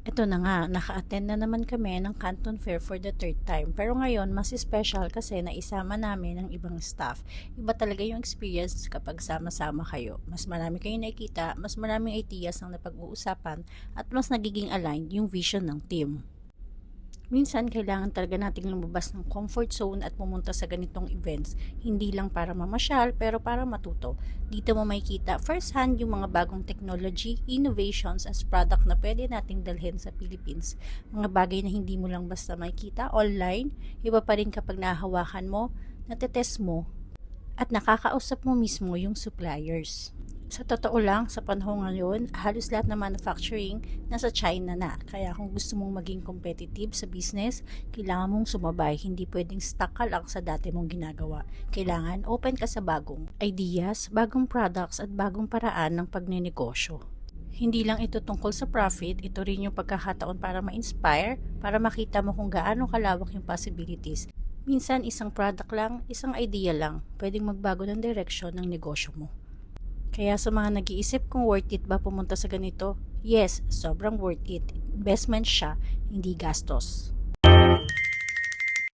Eto na nga, naka-attend na naman kami ng Canton Fair for the third time. Pero ngayon, mas special kasi naisama namin ng ibang staff. Iba talaga yung experience kapag sama-sama kayo. Mas marami kayong nakikita, mas maraming ideas ang napag-uusapan, at mas nagiging aligned yung vision ng team. Minsan, kailangan talaga nating lumabas ng comfort zone at pumunta sa ganitong events. Hindi lang para mamasyal, pero para matuto. Dito mo makikita first hand yung mga bagong technology, innovations as product na pwede nating dalhin sa Philippines. Mga bagay na hindi mo lang basta makikita online, iba pa rin kapag nahawakan mo, natetest mo, at nakakausap mo mismo yung suppliers. Sa totoo lang, sa panahon ngayon, halos lahat ng manufacturing nasa China na. Kaya kung gusto mong maging competitive sa business, kailangan mong sumabay. Hindi pwedeng stuck ka lang sa dati mong ginagawa. Kailangan open ka sa bagong ideas, bagong products, at bagong paraan ng pagnenegosyo. Hindi lang ito tungkol sa profit, ito rin yung pagkakataon para ma-inspire, para makita mo kung gaano kalawak yung possibilities. Minsan, isang product lang, isang idea lang, pwedeng magbago ng direksyon ng negosyo mo. Kaya sa mga nag-iisip kung worth it ba pumunta sa ganito, yes, sobrang worth it. Investment siya, hindi gastos.